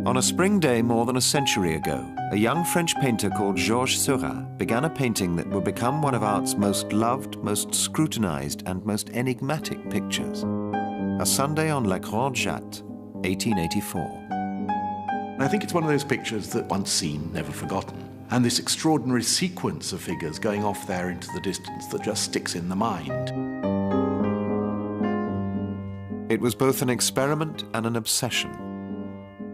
On a spring day more than a century ago, a young French painter called Georges Seurat began a painting that would become one of art's most loved, most scrutinized, and most enigmatic pictures. A Sunday on La Grande Jatte, 1884. I think it's one of those pictures that once seen, never forgotten. And this extraordinary sequence of figures going off there into the distance that just sticks in the mind. It was both an experiment and an obsession.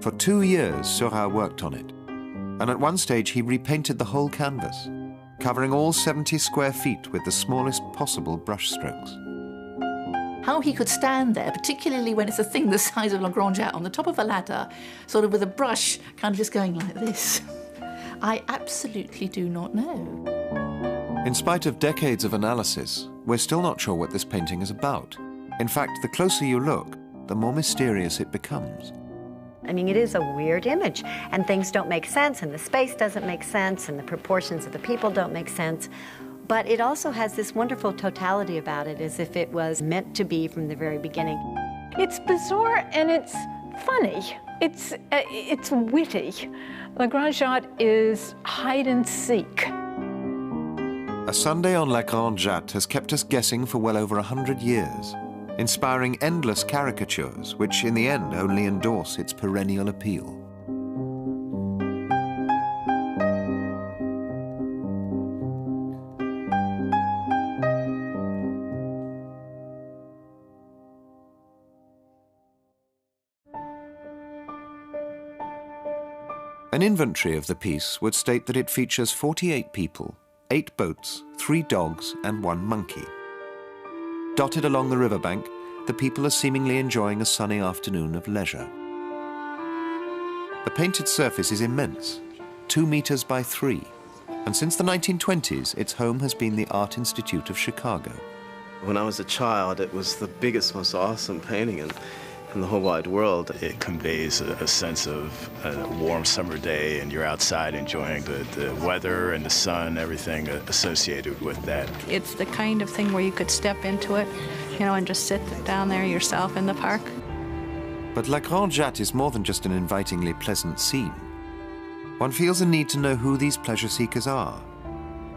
For 2 years, Seurat worked on it, and at one stage he repainted the whole canvas, covering all 70 square feet with the smallest possible brush strokes. How he could stand there, particularly when it's a thing the size of La Grande Jatte, on the top of a ladder, sort of with a brush, kind of just going like this, I absolutely do not know. In spite of decades of analysis, we're still not sure what this painting is about. In fact, the closer you look, the more mysterious it becomes. I mean, it is a weird image, and things don't make sense, and the space doesn't make sense, and the proportions of the people don't make sense. But it also has this wonderful totality about it, as if it was meant to be from the very beginning. It's bizarre and it's funny. It's witty. La Grande Jatte is hide and seek. A Sunday on La Grande Jatte has kept us guessing for well over 100 years, inspiring endless caricatures, which in the end only endorse its perennial appeal. An inventory of the piece would state that it features 48 people, 8 boats, 3 dogs, and 1 monkey. Dotted along the riverbank, the people are seemingly enjoying a sunny afternoon of leisure. The painted surface is immense, 2 meters by 3, and since the 1920s, its home has been the Art Institute of Chicago. When I was a child, it was the biggest, most awesome painting in the whole wide world. It conveys a sense of a warm summer day, and you're outside enjoying the weather and the sun, everything associated with that. It's the kind of thing where you could step into it, you know, and just sit down there yourself in the park. But La Grande Jatte is more than just an invitingly pleasant scene. One feels a need to know who these pleasure seekers are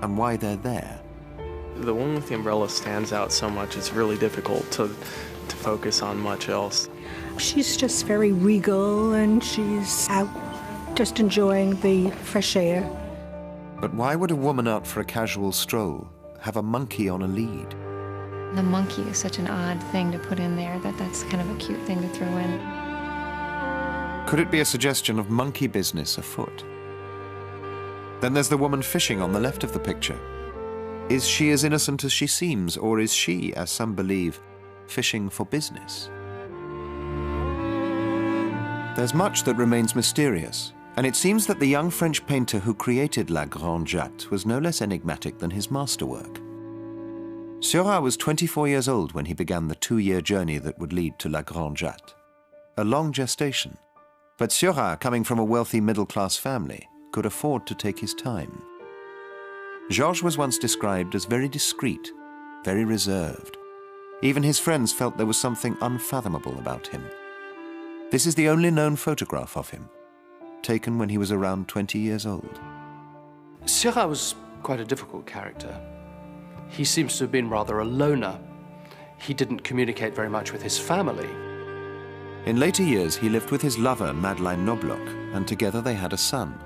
and why they're there. The one with the umbrella stands out so much, it's really difficult to focus on much else. She's just very regal, and she's out just enjoying the fresh air. But why would a woman out for a casual stroll have a monkey on a lead? The monkey is such an odd thing to put in there that's kind of a cute thing to throw in. Could it be a suggestion of monkey business afoot? Then there's the woman fishing on the left of the picture. Is she as innocent as she seems, or is she, as some believe, fishing for business? There's much that remains mysterious, and it seems that the young French painter who created La Grande Jatte was no less enigmatic than his masterwork. Seurat was 24 years old when he began the 2-year journey that would lead to La Grande Jatte. A long gestation, but Seurat, coming from a wealthy middle-class family, could afford to take his time. Georges was once described as very discreet, very reserved. Even his friends felt there was something unfathomable about him. This is the only known photograph of him, taken when he was around 20 years old. Seurat was quite a difficult character. He seems to have been rather a loner. He didn't communicate very much with his family. In later years, he lived with his lover, Madeleine Knobloch, and together they had a son.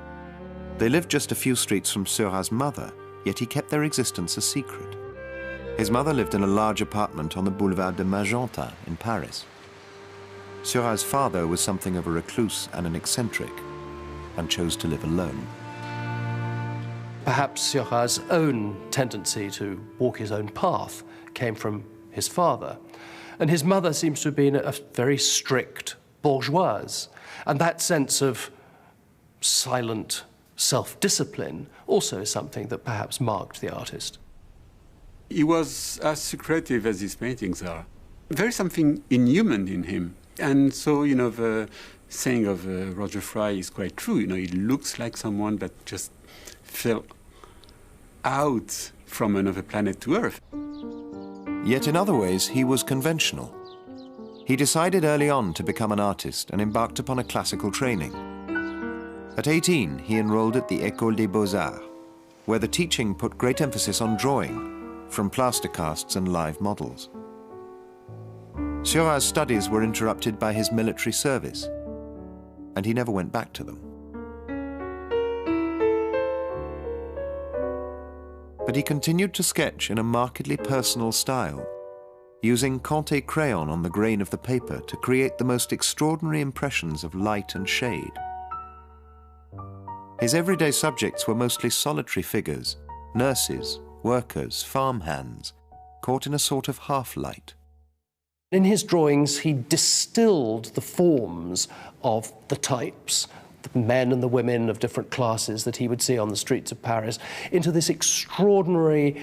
They lived just a few streets from Seurat's mother, yet he kept their existence a secret. His mother lived in a large apartment on the Boulevard de Magenta in Paris. Seurat's father was something of a recluse and an eccentric, and chose to live alone. Perhaps Seurat's own tendency to walk his own path came from his father. And his mother seems to have been a very strict bourgeoise. And that sense of silent self-discipline also is something that perhaps marked the artist. He was as secretive as his paintings are. There is something inhuman in him. And so, you know, the saying of Roger Fry is quite true. You know, he looks like someone that just fell out from another planet to Earth. Yet in other ways, he was conventional. He decided early on to become an artist and embarked upon a classical training. At 18, he enrolled at the École des Beaux-Arts, where the teaching put great emphasis on drawing, from plaster casts and live models. Seurat's studies were interrupted by his military service, and he never went back to them. But he continued to sketch in a markedly personal style, using Conte crayon on the grain of the paper to create the most extraordinary impressions of light and shade. His everyday subjects were mostly solitary figures, nurses, workers, farmhands, caught in a sort of half-light. In his drawings, he distilled the forms of the types, the men and the women of different classes that he would see on the streets of Paris, into this extraordinary,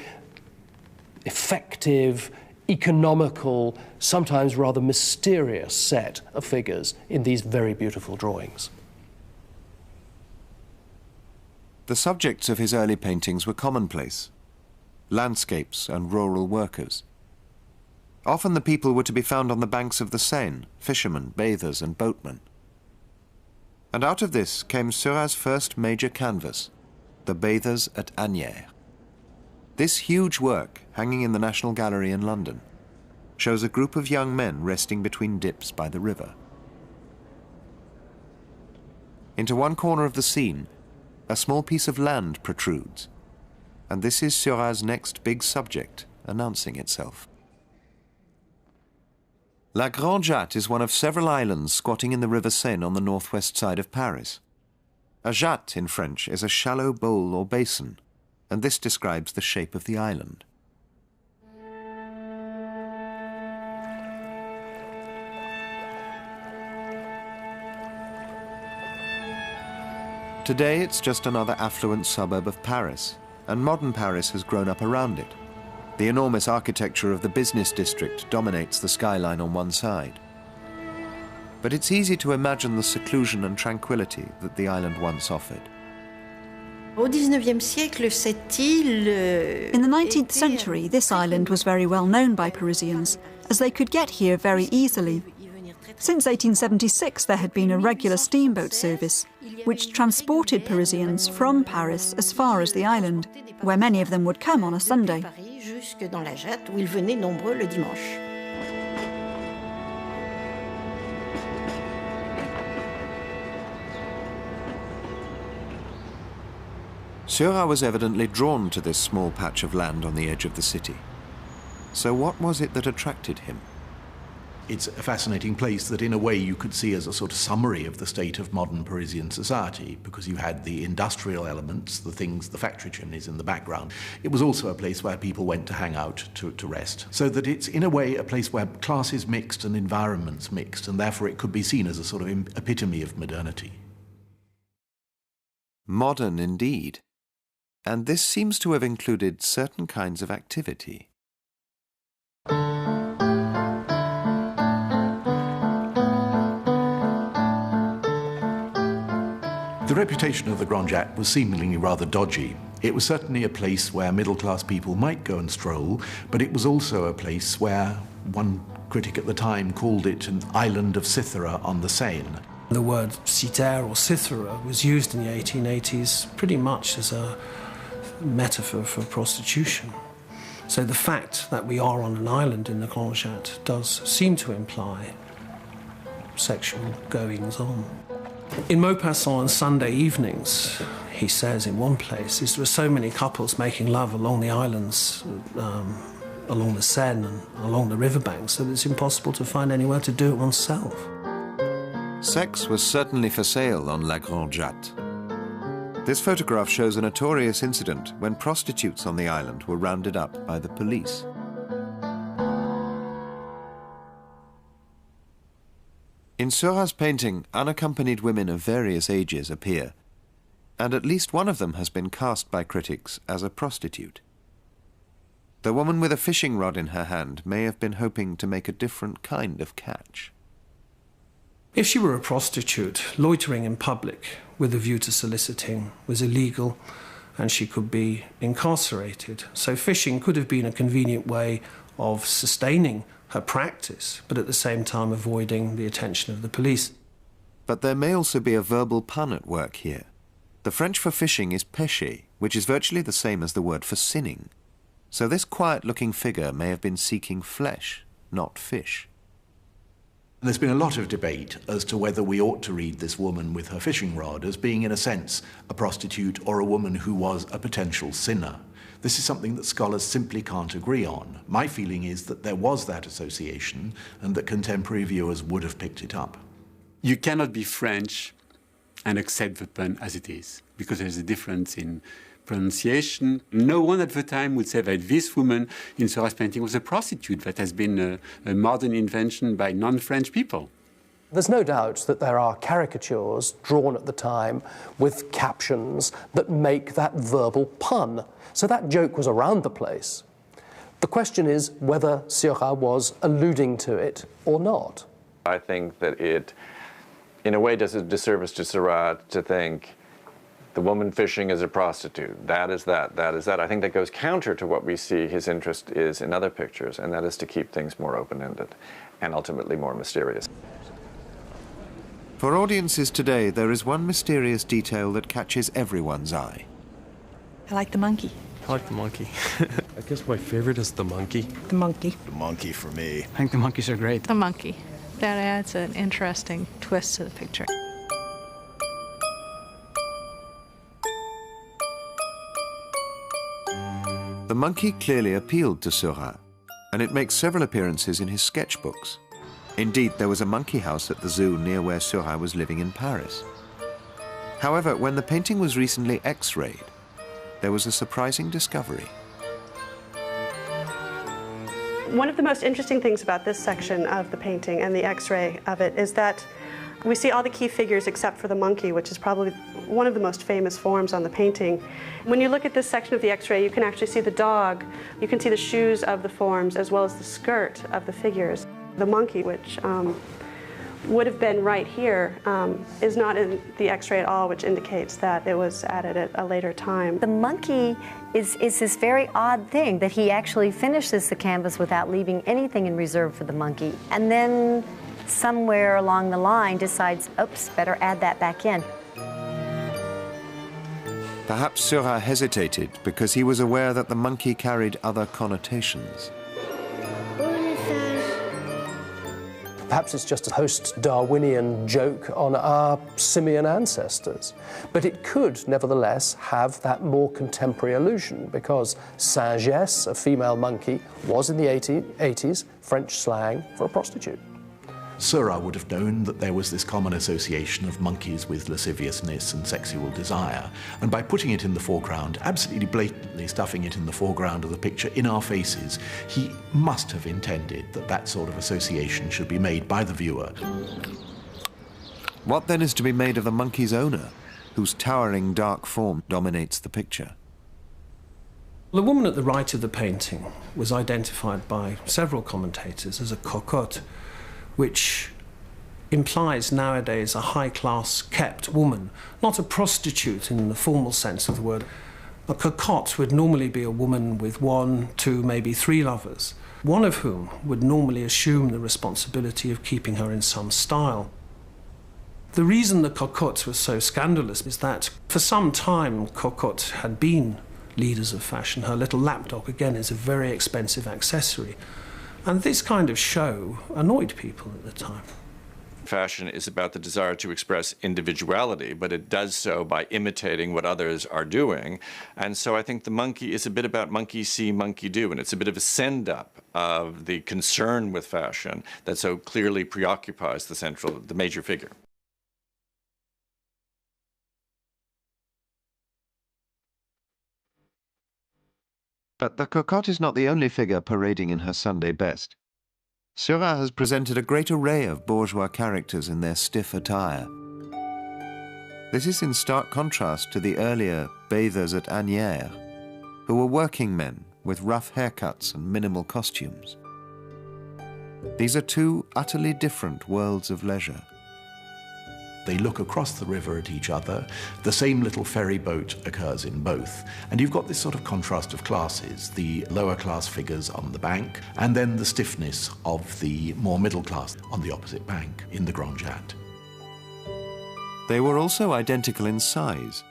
effective, economical, sometimes rather mysterious set of figures in these very beautiful drawings. The subjects of his early paintings were commonplace: landscapes and rural workers. Often the people were to be found on the banks of the Seine, fishermen, bathers and boatmen. And out of this came Seurat's first major canvas, The Bathers at Asnières. This huge work, hanging in the National Gallery in London, shows a group of young men resting between dips by the river. Into one corner of the scene, a small piece of land protrudes, and this is Seurat's next big subject announcing itself. La Grande Jatte is one of several islands squatting in the River Seine on the northwest side of Paris. A jatte in French is a shallow bowl or basin, and this describes the shape of the island. Today it's just another affluent suburb of Paris, and modern Paris has grown up around it. The enormous architecture of the business district dominates the skyline on one side. But it's easy to imagine the seclusion and tranquility that the island once offered. In the 19th century, this island was very well known by Parisians, as they could get here very easily. Since 1876, there had been a regular steamboat service, which transported Parisians from Paris as far as the island, where many of them would come on a Sunday. Seurat was evidently drawn to this small patch of land on the edge of the city. So what was it that attracted him? It's a fascinating place that in a way you could see as a sort of summary of the state of modern Parisian society, because you had the industrial elements, the things, the factory chimneys in the background. It was also a place where people went to hang out, to rest. So that it's in a way a place where classes mixed and environments mixed, and therefore it could be seen as a sort of epitome of modernity. Modern indeed. And this seems to have included certain kinds of activity. The reputation of the Grande Jatte was seemingly rather dodgy. It was certainly a place where middle-class people might go and stroll, but it was also a place where one critic at the time called it an island of Cythera on the Seine. The word Cythère or Cythera was used in the 1880s pretty much as a metaphor for prostitution. So the fact that we are on an island in the Grande Jatte does seem to imply sexual goings-on. In Maupassant on Sunday evenings, he says in one place, there are so many couples making love along the islands, along the Seine and along the riverbanks, that it's impossible to find anywhere to do it oneself. Sex was certainly for sale on La Grande Jatte. This photograph shows a notorious incident when prostitutes on the island were rounded up by the police. In Seurat's painting, unaccompanied women of various ages appear, and at least one of them has been cast by critics as a prostitute. The woman with a fishing rod in her hand may have been hoping to make a different kind of catch. If she were a prostitute, loitering in public with a view to soliciting was illegal, and she could be incarcerated. So fishing could have been a convenient way of sustaining her practice, but at the same time avoiding the attention of the police. But there may also be a verbal pun at work here. The French for fishing is pêcher, which is virtually the same as the word for sinning. So this quiet-looking figure may have been seeking flesh, not fish. There's been a lot of debate as to whether we ought to read this woman with her fishing rod as being, in a sense, a prostitute or a woman who was a potential sinner. This is something that scholars simply can't agree on. My feeling is that there was that association and that contemporary viewers would have picked it up. You cannot be French and accept the pun as it is, because there's a difference in pronunciation. No one at the time would say that this woman in Seurat's painting was a prostitute. That has been a modern invention by non-French people. There's no doubt that there are caricatures drawn at the time with captions that make that verbal pun. So that joke was around the place. The question is whether Seurat was alluding to it or not. I think that it, in a way, does a disservice to Seurat to think the woman fishing is a prostitute. That is that, that is that. I think that goes counter to what we see his interest is in other pictures, and that is to keep things more open-ended and ultimately more mysterious. For audiences today, there is one mysterious detail that catches everyone's eye. I like the monkey. I like the monkey. I guess my favorite is the monkey. The monkey. The monkey for me. I think the monkeys are great. The monkey. That adds an interesting twist to the picture. The monkey clearly appealed to Seurat, and it makes several appearances in his sketchbooks. Indeed, there was a monkey house at the zoo near where Seurat was living in Paris. However, when the painting was recently X-rayed, there was a surprising discovery. One of the most interesting things about this section of the painting and the X-ray of it is that we see all the key figures except for the monkey, which is probably one of the most famous forms on the painting. When you look at this section of the X-ray, you can actually see the dog, you can see the shoes of the forms, as well as the skirt of the figures. The monkey, which would have been right here, is not in the X-ray at all, which indicates that it was added at a later time. The monkey is this very odd thing that he actually finishes the canvas without leaving anything in reserve for the monkey. And then somewhere along the line decides, oops, better add that back in. Perhaps Seurat hesitated because he was aware that the monkey carried other connotations. Perhaps it's just a post-Darwinian joke on our simian ancestors. But it could, nevertheless, have that more contemporary allusion, because singesse, a female monkey, was in the 80s French slang for a prostitute. Seurat would have known that there was this common association of monkeys with lasciviousness and sexual desire, and by putting it in the foreground, absolutely blatantly stuffing it in the foreground of the picture in our faces, he must have intended that that sort of association should be made by the viewer. What then is to be made of the monkey's owner, whose towering dark form dominates the picture? The woman at the right of the painting was identified by several commentators as a cocotte, which implies nowadays a high-class kept woman, not a prostitute in the formal sense of the word. A cocotte would normally be a woman with 1, 2, maybe 3 lovers, one of whom would normally assume the responsibility of keeping her in some style. The reason the cocotte was so scandalous is that for some time cocotte had been leaders of fashion. Her little lapdog, again, is a very expensive accessory. And this kind of show annoyed people at the time. Fashion is about the desire to express individuality, but it does so by imitating what others are doing. And so I think the monkey is a bit about monkey see, monkey do, and it's a bit of a send-up of the concern with fashion that so clearly preoccupies the major figure. But the cocotte is not the only figure parading in her Sunday best. Seurat has presented a great array of bourgeois characters in their stiff attire. This is in stark contrast to the earlier bathers at Asnières, who were working men with rough haircuts and minimal costumes. These are two utterly different worlds of leisure. They look across the river at each other. The same little ferry boat occurs in both. And you've got this sort of contrast of classes, the lower class figures on the bank, and then the stiffness of the more middle class on the opposite bank in the Grande Jatte. They were also identical in size,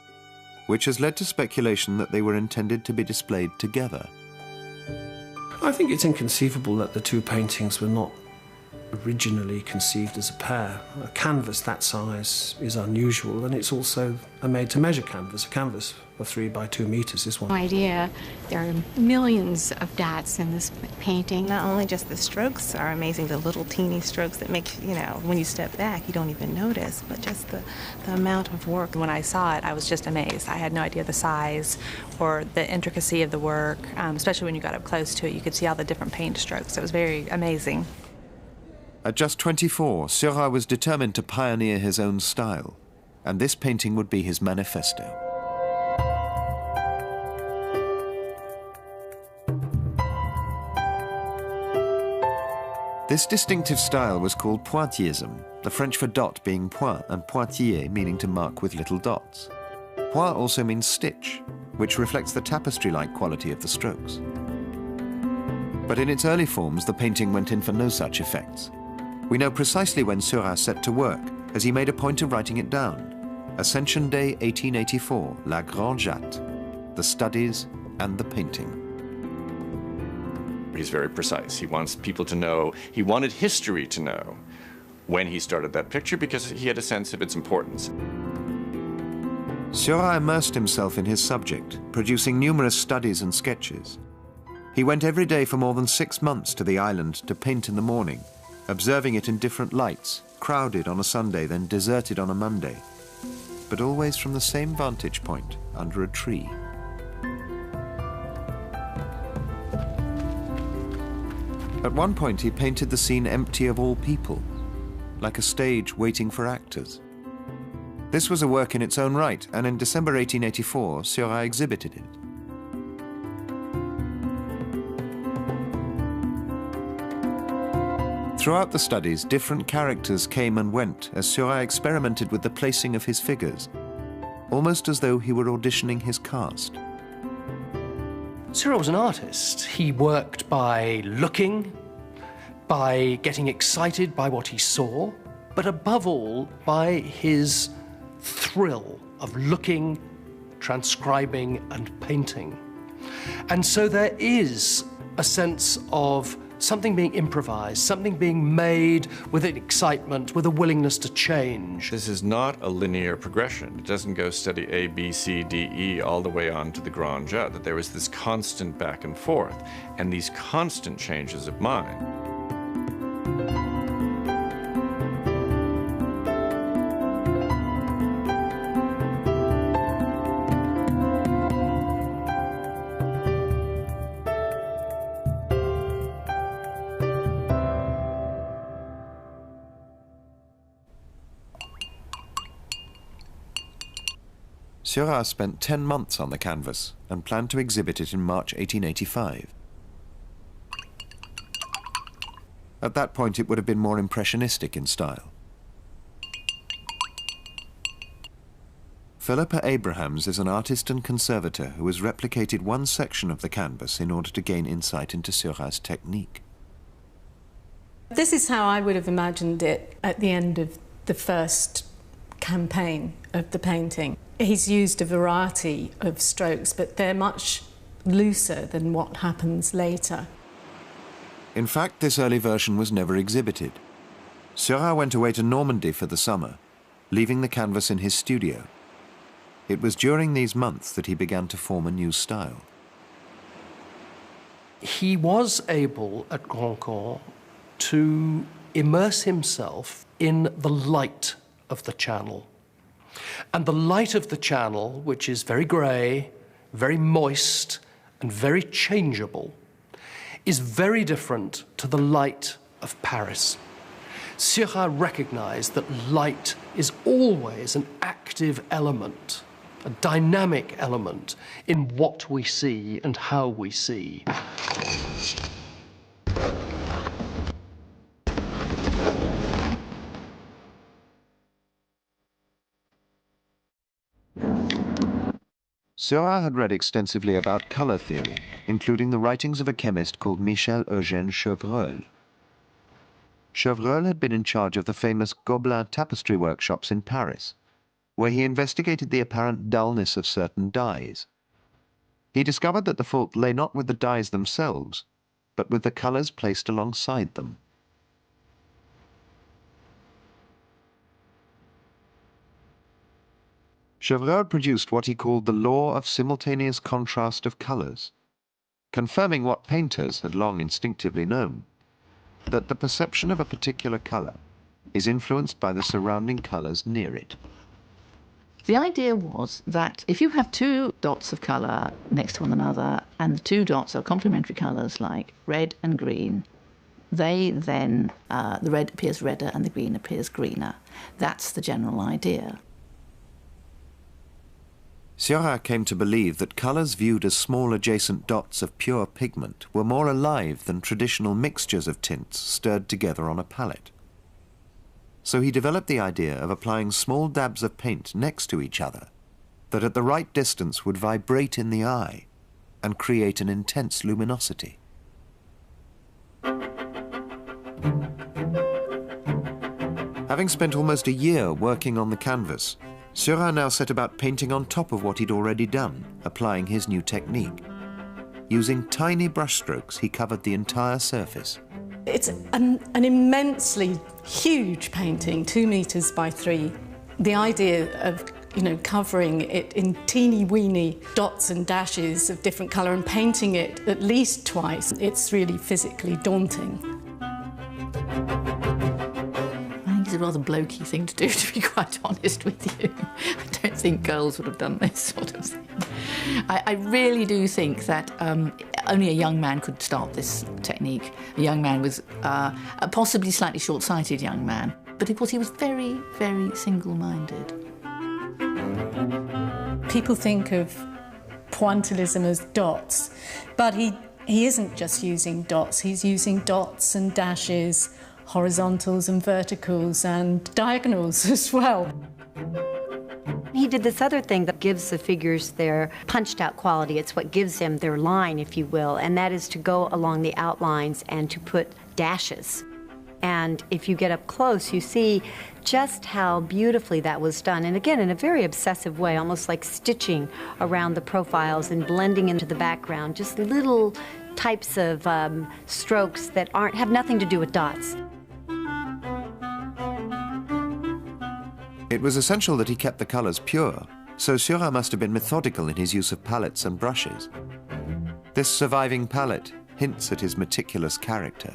which has led to speculation that they were intended to be displayed together. I think it's inconceivable that the two paintings were not originally conceived as a pair. A canvas that size is unusual, and it's also a made-to-measure canvas. A canvas of 3 by 2 meters is one. No idea. There are millions of dots in this painting. Not only just the strokes are amazing, the little teeny strokes that make, you know, when you step back, you don't even notice, but just the amount of work. When I saw it, I was just amazed. I had no idea the size or the intricacy of the work, especially when you got up close to it. You could see all the different paint strokes. It was very amazing. At just 24, Seurat was determined to pioneer his own style, and this painting would be his manifesto. This distinctive style was called pointillism, the French for dot being point and pointillé meaning to mark with little dots. Point also means stitch, which reflects the tapestry-like quality of the strokes. But in its early forms, the painting went in for no such effects. We know precisely when Seurat set to work, as he made a point of writing it down. Ascension Day 1884, La Grande Jatte, the studies and the painting. He's very precise. He wants people to know, he wanted history to know when he started that picture because he had a sense of its importance. Seurat immersed himself in his subject, producing numerous studies and sketches. He went every day for more than 6 months to the island to paint in the morning, observing it in different lights, crowded on a Sunday, then deserted on a Monday, but always from the same vantage point, under a tree. At one point, he painted the scene empty of all people, like a stage waiting for actors. This was a work in its own right, and in December 1884, Seurat exhibited it. Throughout the studies, different characters came and went as Seurat experimented with the placing of his figures, almost as though he were auditioning his cast. Seurat was an artist. He worked by looking, by getting excited by what he saw, but above all, by his thrill of looking, transcribing, and painting. And so there is a sense of something being improvised, something being made with an excitement, with a willingness to change. This is not a linear progression. It doesn't go steady A, B, C, D, E all the way on to the Grande Jatte, that there was this constant back and forth and these constant changes of mind. Seurat spent 10 months on the canvas and planned to exhibit it in March 1885. At that point, it would have been more impressionistic in style. Philippa Abrahams is an artist and conservator who has replicated one section of the canvas in order to gain insight into Seurat's technique. This is how I would have imagined it at the end of the first campaign of the painting. He's used a variety of strokes, but they're much looser than what happens later. In fact, this early version was never exhibited. Seurat went away to Normandy for the summer, leaving the canvas in his studio. It was during these months that he began to form a new style. He was able at Grande to immerse himself in the light of the channel. And the light of the channel, which is very grey, very moist, and very changeable, is very different to the light of Paris. Seurat recognized that light is always an active element, a dynamic element in what we see and how we see. Seurat had read extensively about colour theory, including the writings of a chemist called Michel-Eugène Chevreul. Chevreul had been in charge of the famous Gobelin tapestry workshops in Paris, where he investigated the apparent dullness of certain dyes. He discovered that the fault lay not with the dyes themselves, but with the colours placed alongside them. Chevreul produced what he called the law of simultaneous contrast of colours, confirming what painters had long instinctively known, that the perception of a particular colour is influenced by the surrounding colours near it. The idea was that if you have two dots of colour next to one another and the two dots are complementary colours like red and green, they then, the red appears redder and the green appears greener. That's the general idea. Seurat came to believe that colours viewed as small adjacent dots of pure pigment were more alive than traditional mixtures of tints stirred together on a palette. So he developed the idea of applying small dabs of paint next to each other that at the right distance would vibrate in the eye and create an intense luminosity. Having spent almost a year working on the canvas, Seurat now set about painting on top of what he'd already done, applying his new technique. Using tiny brushstrokes, he covered the entire surface. It's an immensely huge painting, 2 meters by 3. The idea of, covering it in teeny-weeny dots and dashes of different colour and painting it at least twice, it's really physically daunting. It's a rather blokey thing to do, to be quite honest with you. I don't think girls would have done this sort of thing. I really do think that only a young man could start this technique. A young man was a possibly slightly short-sighted young man, but of course he was very, very single-minded. People think of pointillism as dots, but he isn't just using dots, he's using dots and dashes, horizontals and verticals and diagonals as well. He did this other thing that gives the figures their punched-out quality. It's what gives them their line, if you will, and that is to go along the outlines and to put dashes. And if you get up close, you see just how beautifully that was done. And again, in a very obsessive way, almost like stitching around the profiles and blending into the background, just little types of strokes that have nothing to do with dots. It was essential that he kept the colours pure, so Seurat must have been methodical in his use of palettes and brushes. This surviving palette hints at his meticulous character.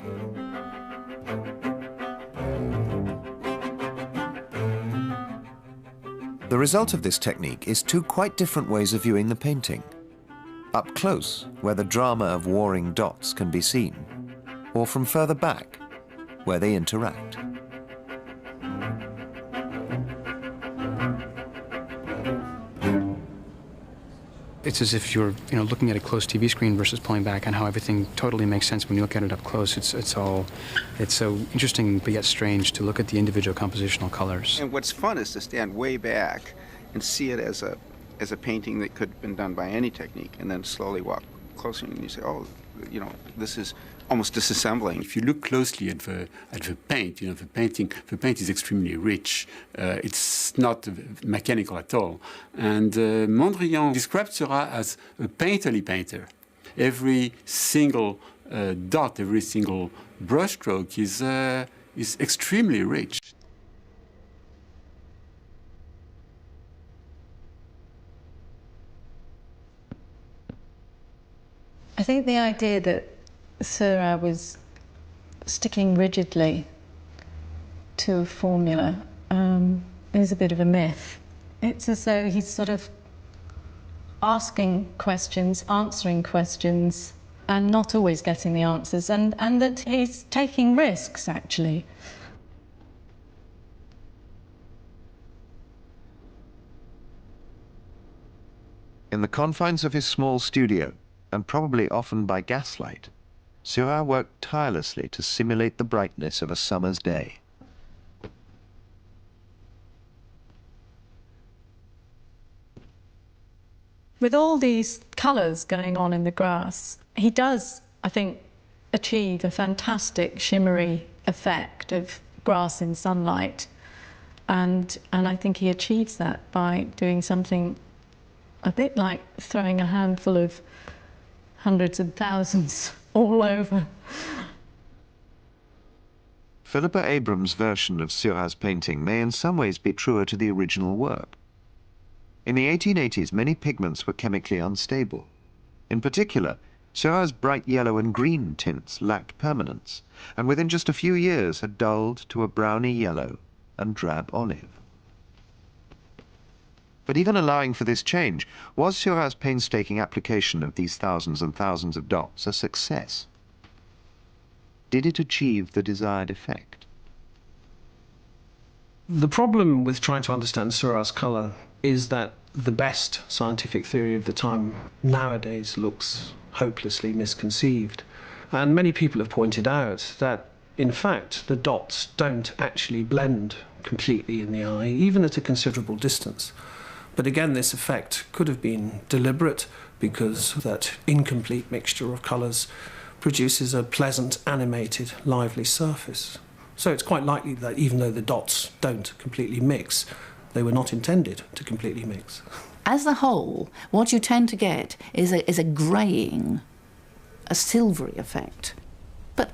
The result of this technique is two quite different ways of viewing the painting. Up close, where the drama of warring dots can be seen, or from further back, where they interact. It's as if you're, looking at a close TV screen versus pulling back, and how everything totally makes sense when you look at it up close. It's so interesting, but yet strange to look at the individual compositional colors. And what's fun is to stand way back and see it as a painting that could have been done by any technique, and then slowly walk closer and you say, oh, this is almost disassembling. If you look closely at the paint, the paint is extremely rich. It's not mechanical at all. And Mondrian described Seurat as a painterly painter. Every single dot, every single brushstroke is extremely rich. I think the idea that Seurat was sticking rigidly to a formula is a bit of a myth. It's as though he's sort of asking questions, answering questions, and not always getting the answers, and that he's taking risks, actually. In the confines of his small studio, and probably often by gaslight, Seurat worked tirelessly to simulate the brightness of a summer's day. With all these colours going on in the grass, he does, I think, achieve a fantastic shimmery effect of grass in sunlight. And I think he achieves that by doing something a bit like throwing a handful of hundreds of thousands all over. Philippa Abrams' version of Seurat's painting may in some ways be truer to the original work. In the 1880s, many pigments were chemically unstable. In particular, Seurat's bright yellow and green tints lacked permanence, and within just a few years had dulled to a browny yellow and drab olive. But even allowing for this change, was Seurat's painstaking application of these thousands and thousands of dots a success? Did it achieve the desired effect? The problem with trying to understand Seurat's colour is that the best scientific theory of the time nowadays looks hopelessly misconceived. And many people have pointed out that, in fact, the dots don't actually blend completely in the eye, even at a considerable distance. But again, this effect could have been deliberate, because that incomplete mixture of colours produces a pleasant, animated, lively surface. So it's quite likely that even though the dots don't completely mix, they were not intended to completely mix. As a whole, what you tend to get is a greying, a silvery effect. But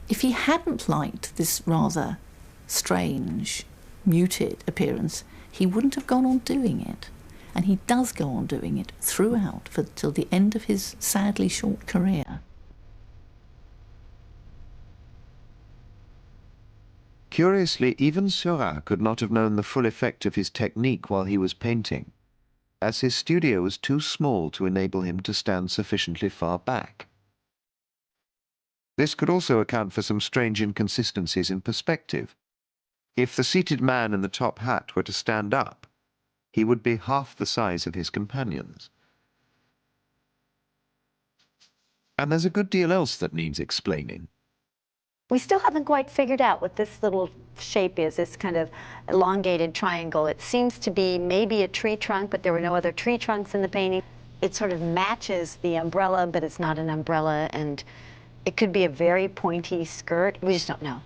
if he hadn't liked this rather strange, muted appearance, he wouldn't have gone on doing it. And he does go on doing it throughout till the end of his sadly short career. Curiously, even Seurat could not have known the full effect of his technique while he was painting, as his studio was too small to enable him to stand sufficiently far back. This could also account for some strange inconsistencies in perspective. If the seated man in the top hat were to stand up, he would be half the size of his companions. And there's a good deal else that needs explaining. We still haven't quite figured out what this little shape is, this kind of elongated triangle. It seems to be maybe a tree trunk, but there were no other tree trunks in the painting. It sort of matches the umbrella, but it's not an umbrella, and it could be a very pointy skirt. We just don't know.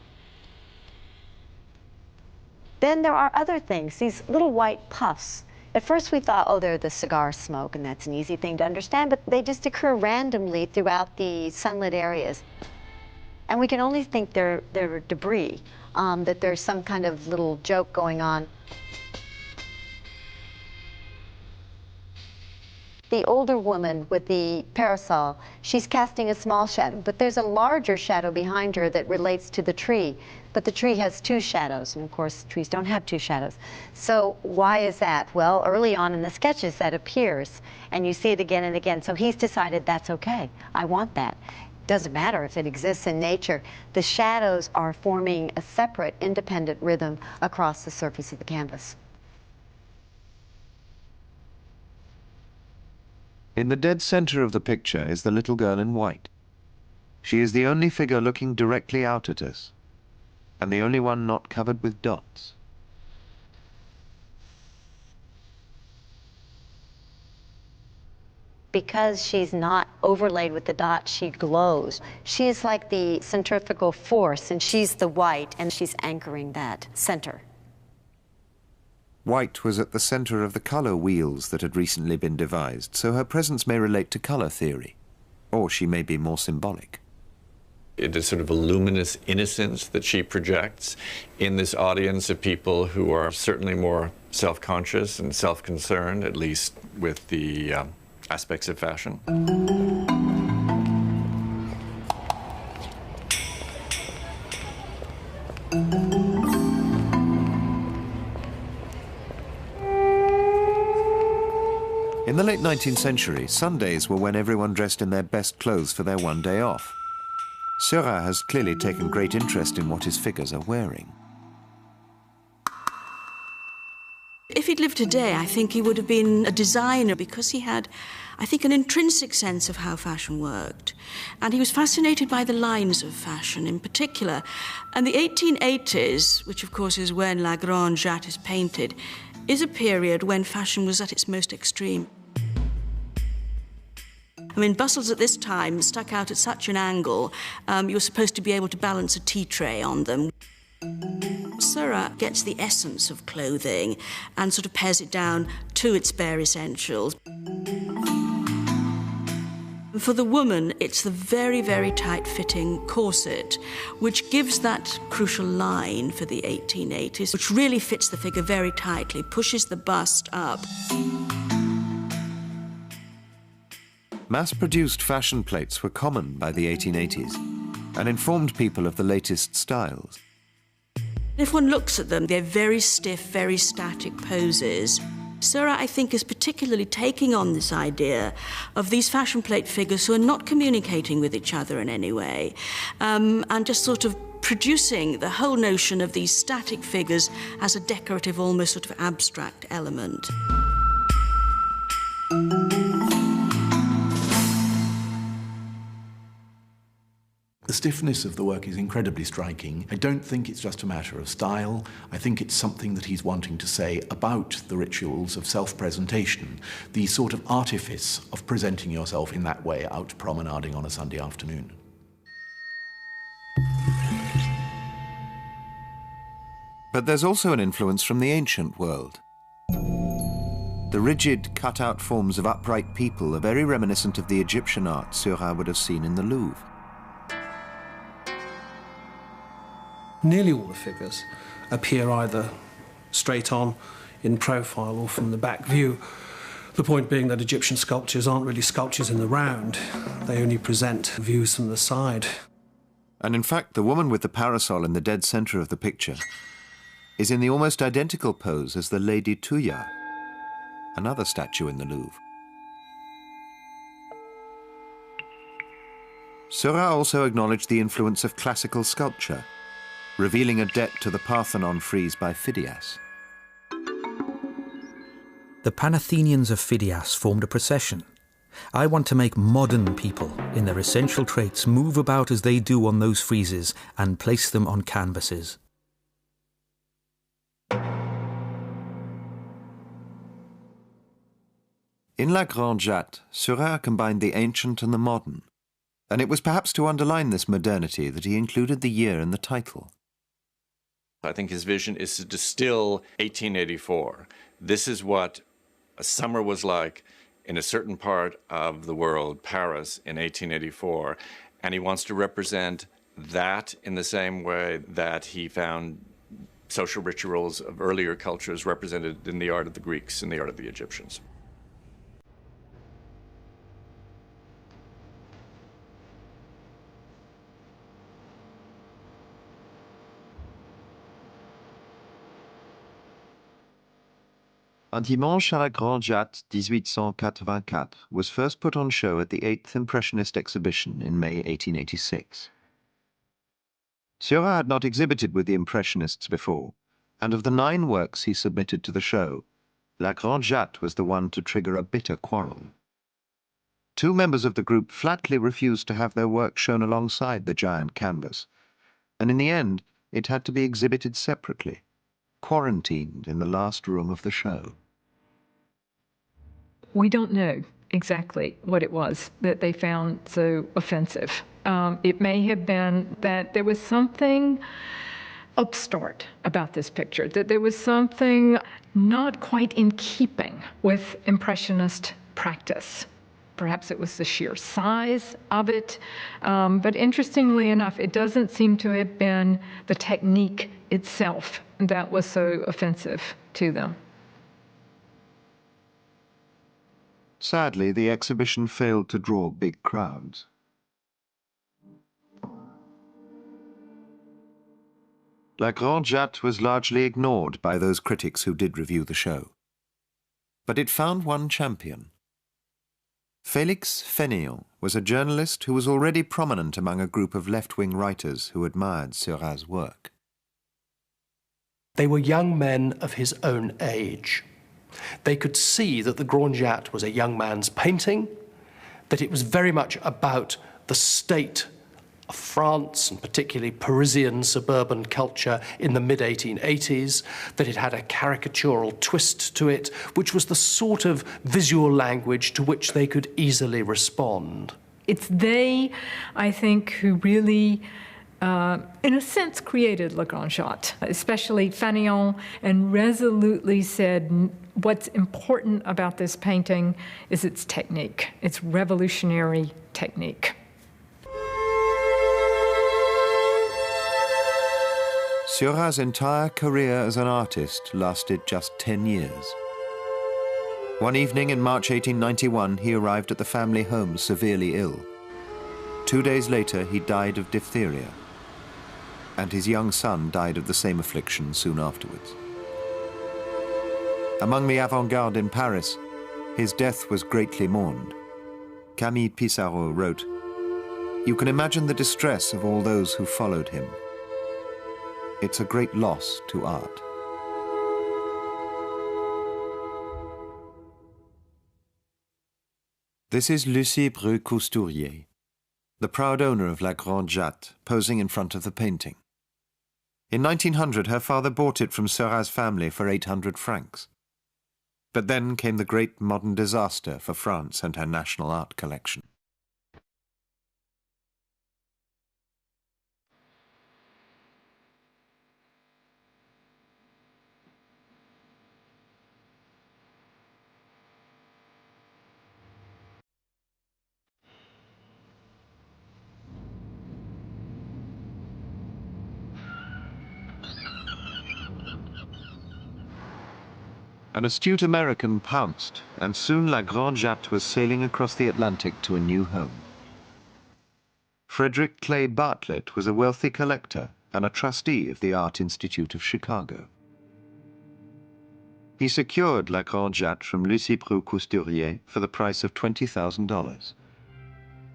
Then there are other things, these little white puffs. At first we thought, oh, they're the cigar smoke, and that's an easy thing to understand, but they just occur randomly throughout the sunlit areas. And we can only think they're debris, that there's some kind of little joke going on. The older woman with the parasol, she's casting a small shadow, but there's a larger shadow behind her that relates to the tree. But the tree has two shadows, and of course trees don't have two shadows. So why is that? Well, early on in the sketches that appears, and you see it again and again. So he's decided that's okay, I want that. Doesn't matter if it exists in nature. The shadows are forming a separate, independent rhythm across the surface of the canvas. In the dead center of the picture is the little girl in white. She is the only figure looking directly out at us, and the only one not covered with dots. Because she's not overlaid with the dots, she glows. She is like the centrifugal force, and she's the white, and she's anchoring that center. White was at the center of the color wheels that had recently been devised, so her presence may relate to color theory, or she may be more symbolic. It is sort of a luminous innocence that she projects in this audience of people who are certainly more self-conscious and self-concerned, at least with the aspects of fashion. In the late 19th century, Sundays were when everyone dressed in their best clothes for their one day off. Seurat has clearly taken great interest in what his figures are wearing. If he'd lived today, I think he would have been a designer because he had, I think, an intrinsic sense of how fashion worked. And he was fascinated by the lines of fashion in particular. And the 1880s, which of course is when La Grande Jatte is painted, is a period when fashion was at its most extreme. I mean, bustles at this time stuck out at such an angle, you were supposed to be able to balance a tea tray on them. Seurat gets the essence of clothing and sort of pares it down to its bare essentials. For the woman, it's the very, very tight-fitting corset, which gives that crucial line for the 1880s, which really fits the figure very tightly, pushes the bust up. Mass-produced fashion plates were common by the 1880s and informed people of the latest styles. If one looks at them, they're very stiff, very static poses. Seurat, I think, is particularly taking on this idea of these fashion plate figures who are not communicating with each other in any way, and just sort of producing the whole notion of these static figures as a decorative, almost sort of abstract element. The stiffness of the work is incredibly striking. I don't think it's just a matter of style. I think it's something that he's wanting to say about the rituals of self-presentation, the sort of artifice of presenting yourself in that way out promenading on a Sunday afternoon. But there's also an influence from the ancient world. The rigid, cut-out forms of upright people are very reminiscent of the Egyptian art Seurat would have seen in the Louvre. Nearly all the figures appear either straight on, in profile, or from the back view. The point being that Egyptian sculptures aren't really sculptures in the round. They only present views from the side. And in fact, the woman with the parasol in the dead centre of the picture is in the almost identical pose as the Lady Touya, another statue in the Louvre. Seurat also acknowledged the influence of classical sculpture, revealing a debt to the Parthenon frieze by Phidias. The Panathenians of Phidias formed a procession. I want to make modern people, in their essential traits, move about as they do on those friezes and place them on canvases. In La Grande Jatte, Seurat combined the ancient and the modern, and it was perhaps to underline this modernity that he included the year in the title. I think his vision is to distill 1884. This is what a summer was like in a certain part of the world, Paris, in 1884. And he wants to represent that in the same way that he found social rituals of earlier cultures represented in the art of the Greeks and the art of the Egyptians. Un dimanche à la Grande Jatte 1884 was first put on show at the 8th Impressionist exhibition in May 1886. Seurat had not exhibited with the Impressionists before, and of the 9 works he submitted to the show, La Grande Jatte was the one to trigger a bitter quarrel. 2 members of the group flatly refused to have their work shown alongside the giant canvas, and in the end it had to be exhibited separately, quarantined in the last room of the show. We don't know exactly what it was that they found so offensive. It may have been that there was something upstart about this picture, that there was something not quite in keeping with Impressionist practice. Perhaps it was the sheer size of it, but interestingly enough, it doesn't seem to have been the technique itself that was so offensive to them. Sadly, the exhibition failed to draw big crowds. La Grande Jatte was largely ignored by those critics who did review the show. But it found one champion. Félix Fénéon was a journalist who was already prominent among a group of left-wing writers who admired Seurat's work. They were young men of his own age. They could see that the Grande Jatte was a young man's painting, that it was very much about the state France, and particularly Parisian suburban culture in the mid-1880s, that it had a caricatural twist to it, which was the sort of visual language to which they could easily respond. It's they, I think, who really, in a sense, created Le Grand Jatte, especially Fainéant, and resolutely said, what's important about this painting is its technique, its revolutionary technique. Seurat's entire career as an artist lasted just 10 years. One evening in March 1891, he arrived at the family home severely ill. 2 days later, he died of diphtheria, and his young son died of the same affliction soon afterwards. Among the avant-garde in Paris, his death was greatly mourned. Camille Pissarro wrote, "You can imagine the distress of all those who followed him. It's a great loss to art." This is Lucie Bru-Cousturier, the proud owner of La Grande Jatte, posing in front of the painting. In 1900, her father bought it from Seurat's family for 800 francs. But then came the great modern disaster for France and her national art collection. An astute American pounced, and soon La Grande Jatte was sailing across the Atlantic to a new home. Frederick Clay Bartlett was a wealthy collector and a trustee of the Art Institute of Chicago. He secured La Grande Jatte from Lucie Bru-Cousturier for the price of $20,000.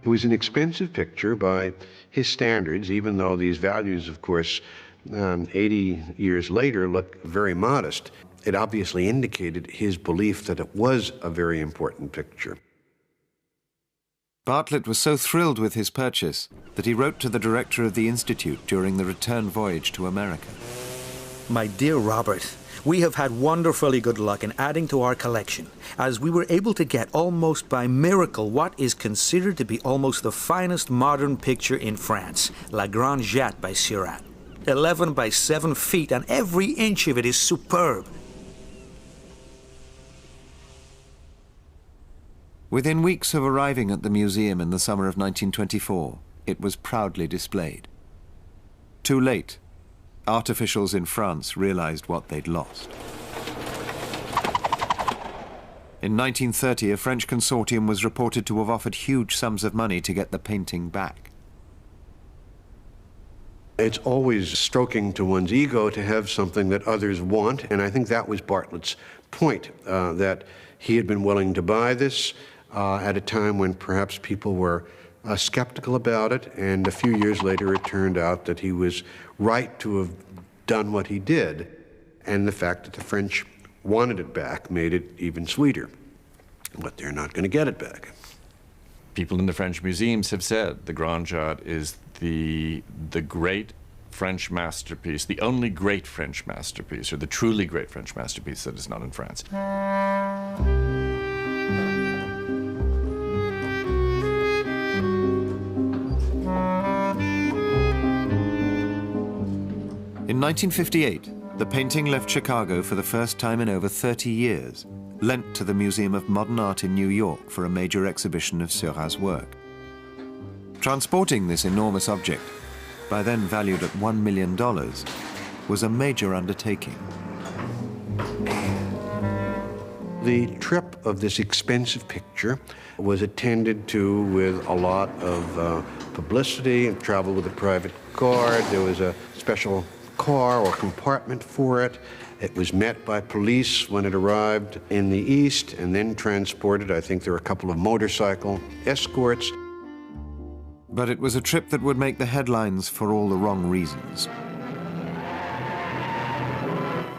It was an expensive picture by his standards, even though these values, of course, 80 years later look very modest. It obviously indicated his belief that it was a very important picture. Bartlett was so thrilled with his purchase that he wrote to the director of the Institute during the return voyage to America. My dear Robert, we have had wonderfully good luck in adding to our collection, as we were able to get almost by miracle what is considered to be almost the finest modern picture in France, La Grande Jatte by Seurat. 11 by 7 feet, and every inch of it is superb. Within weeks of arriving at the museum in the summer of 1924, it was proudly displayed. Too late, art officials in France realized what they'd lost. In 1930, a French consortium was reported to have offered huge sums of money to get the painting back. It's always stroking to one's ego to have something that others want, and I think that was Bartlett's point, that he had been willing to buy this at a time when perhaps people were skeptical about it, and a few years later it turned out that he was right to have done what he did, and the fact that the French wanted it back made it even sweeter. But they're not going to get it back. People in the French museums have said the Grande Jatte is the great French masterpiece, the only great French masterpiece, or the truly great French masterpiece that is not in France. In 1958, the painting left Chicago for the first time in over 30 years, lent to the Museum of Modern Art in New York for a major exhibition of Seurat's work. Transporting this enormous object, by then valued at $1 million, was a major undertaking. The trip of this expensive picture was attended to with a lot of publicity, and traveled with a private car. There was a special car or compartment for it. It was met by police when it arrived in the East, and then transported. I think there were a couple of motorcycle escorts. But it was a trip that would make the headlines for all the wrong reasons.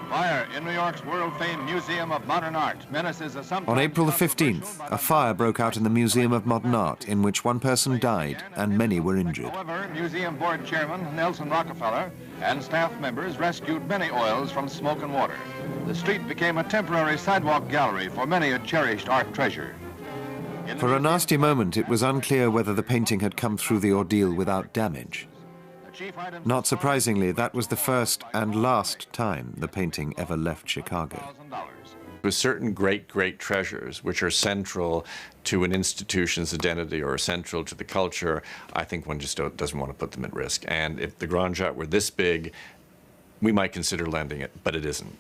Fire in New York. York's world-famed Museum of Modern Art menaces a On April the 15th, a fire broke out in the Museum of Modern Art in which one person died and many were injured. However, Museum Board Chairman Nelson Rockefeller and staff members rescued many oils from smoke and water. The street became a temporary sidewalk gallery for many a cherished art treasure. For a nasty moment, it was unclear whether the painting had come through the ordeal without damage. Not surprisingly, that was the first and last time the painting ever left Chicago. With certain great, great treasures which are central to an institution's identity or central to the culture, I think one just doesn't want to put them at risk. And if the Grande Jatte were this big, we might consider lending it, but it isn't.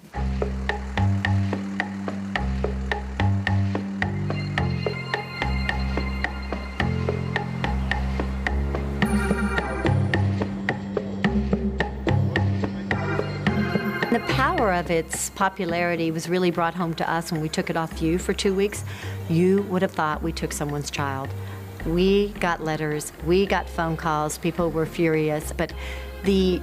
The power of its popularity was really brought home to us when we took it off view for 2 weeks. You would have thought we took someone's child. We got letters, we got phone calls, people were furious, but the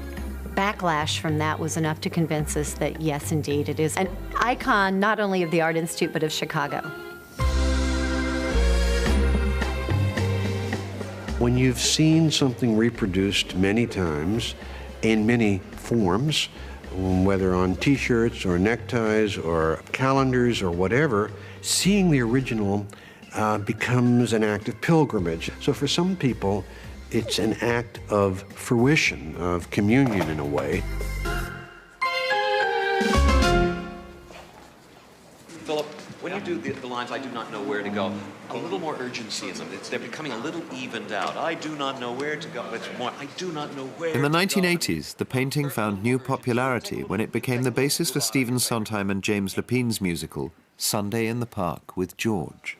backlash from that was enough to convince us that yes, indeed, it is an icon not only of the Art Institute, but of Chicago. When you've seen something reproduced many times in many forms, whether on t-shirts or neckties or calendars or whatever, seeing the original becomes an act of pilgrimage. So for some people, it's an act of fruition, of communion in a way. Philip, when you do the lines, I do not know where to go, a little more urgency in them. They're becoming a little evened out. I do not know where to go. It's more, I do not know where In the to 1980s, the painting found new popularity when it became the basis for Stephen Sondheim and James Lapine's musical, Sunday in the Park with George.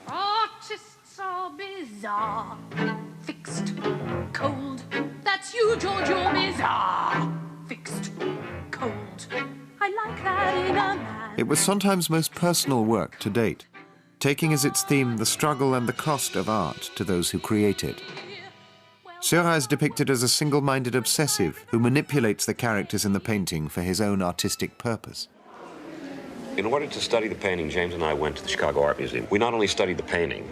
Artists are bizarre, fixed, cold. That's you, George, you're bizarre, fixed, cold. I like that in a man. It was Sondheim's most personal work to date, taking as its theme the struggle and the cost of art to those who create it. Seurat is depicted as a single-minded obsessive who manipulates the characters in the painting for his own artistic purpose. In order to study the painting, James and I went to the Chicago Art Museum. We not only studied the painting,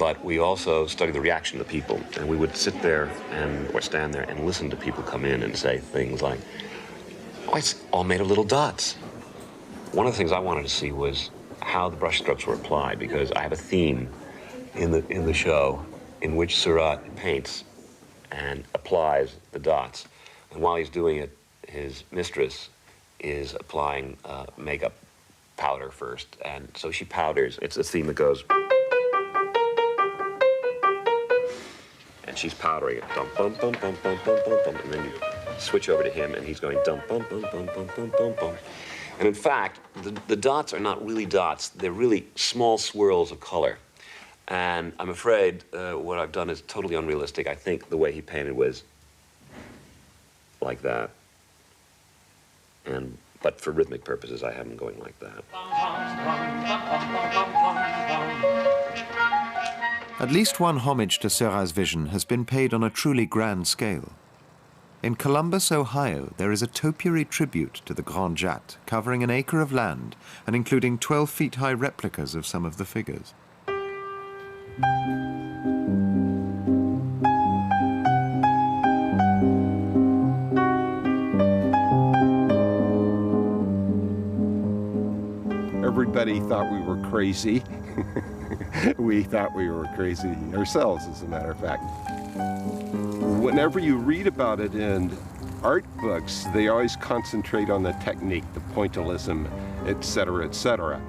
but we also studied the reaction of the people. And we would sit there or stand there and listen to people come in and say things like, "Oh, it's all made of little dots." One of the things I wanted to see was how the brushstrokes were applied, because I have a theme in the show in which Seurat paints and applies the dots. And while he's doing it, his mistress is applying makeup powder first. And so she powders. It's a theme that goes... And she's powdering it. Dum, bum, bum, bum, bum, bum, bum, bum. And then you switch over to him, and he's going dum, bum, bum, bum, bum, bum, bum, bum. And in fact, the dots are not really dots. They're really small swirls of color. And I'm afraid what I've done is totally unrealistic. I think the way he painted was like that. But for rhythmic purposes, I have him going like that. At least one homage to Seurat's vision has been paid on a truly grand scale. In Columbus, Ohio, there is a topiary tribute to the Grande Jatte, covering an acre of land and including 12-feet-high replicas of some of the figures. Everybody thought we were crazy. We thought we were crazy ourselves, as a matter of fact. Whenever you read about it in art books, they always concentrate on the technique, the pointillism, etc., etc.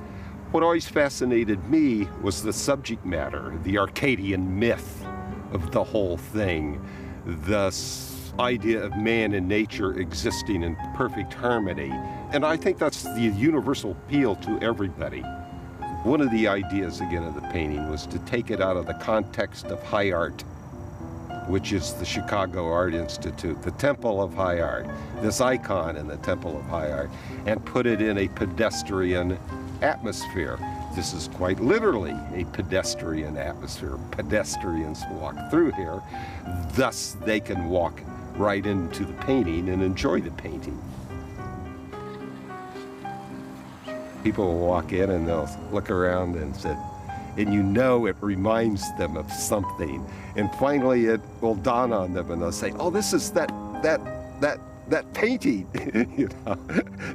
What always fascinated me was the subject matter, the Arcadian myth of the whole thing, the idea of man and nature existing in perfect harmony. And I think that's the universal appeal to everybody. One of the ideas, again, of the painting was to take it out of the context of high art, which is the Chicago Art Institute, the Temple of High Art, this icon in the Temple of High Art, and put it in a pedestrian atmosphere. This is quite literally a pedestrian atmosphere. Pedestrians walk through here, thus they can walk right into the painting and enjoy the painting. People will walk in and they'll look around and say, and you know it reminds them of something. And finally it will dawn on them and they'll say, oh, this is that painting. You know?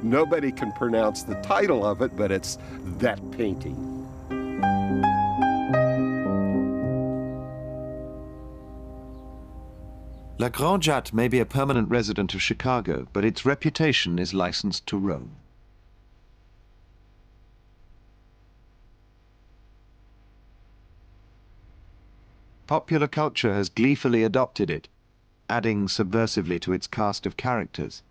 Nobody can pronounce the title of it, but it's that painting. La Grande Jatte may be a permanent resident of Chicago, but its reputation is licensed to roam. Popular culture has gleefully adopted it, adding subversively to its cast of characters.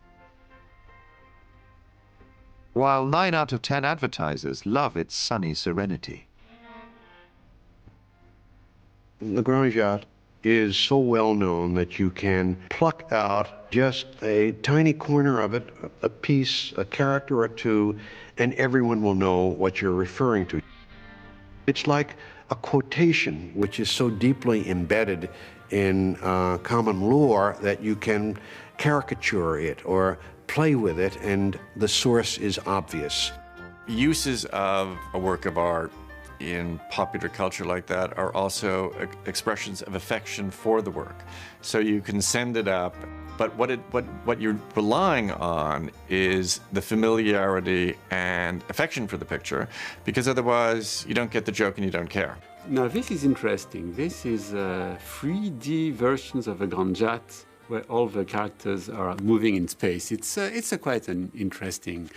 While 9 out of 10 advertisers love its sunny serenity. La Grande Jatte is so well known that you can pluck out just a tiny corner of it, a piece, a character or two, and everyone will know what you're referring to. It's like a quotation which is so deeply embedded in common lore that you can caricature it or play with it and the source is obvious. Uses of a work of art in popular culture like that are also expressions of affection for the work. So you can send it up, but what you're relying on is the familiarity and affection for the picture, because otherwise you don't get the joke and you don't care. Now this is interesting. This is 3D versions of a Grande Jatte where all the characters are moving in space. It's quite an interesting,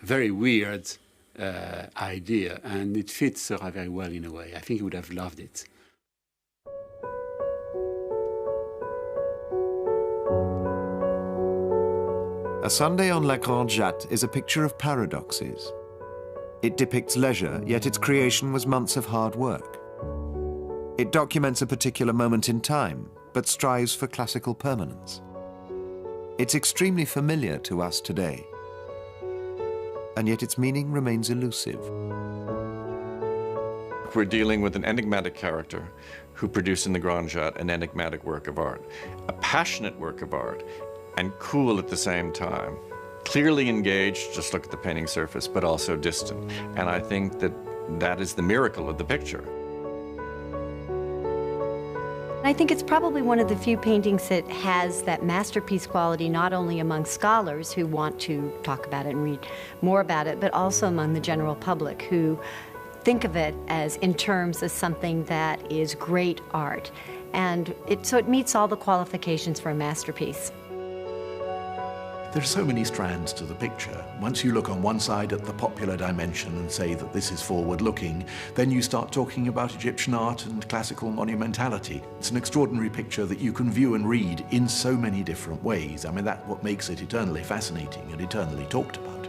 very weird idea, and it fits Seurat very well in a way. I think he would have loved it. A Sunday on La Grande Jatte is a picture of paradoxes. It depicts leisure, yet its creation was months of hard work. It documents a particular moment in time, but strives for classical permanence. It's extremely familiar to us today, and yet its meaning remains elusive. We're dealing with an enigmatic character who produced in the Grande Jatte an enigmatic work of art, a passionate work of art, and cool at the same time. Clearly engaged, just look at the painting surface, but also distant. And I think that is the miracle of the picture. I think it's probably one of the few paintings that has that masterpiece quality, not only among scholars who want to talk about it and read more about it, but also among the general public who think of it as in terms of something that is great art. And so it meets all the qualifications for a masterpiece. There are so many strands to the picture. Once you look on one side at the popular dimension and say that this is forward-looking, then you start talking about Egyptian art and classical monumentality. It's an extraordinary picture that you can view and read in so many different ways. I mean, that's what makes it eternally fascinating and eternally talked about.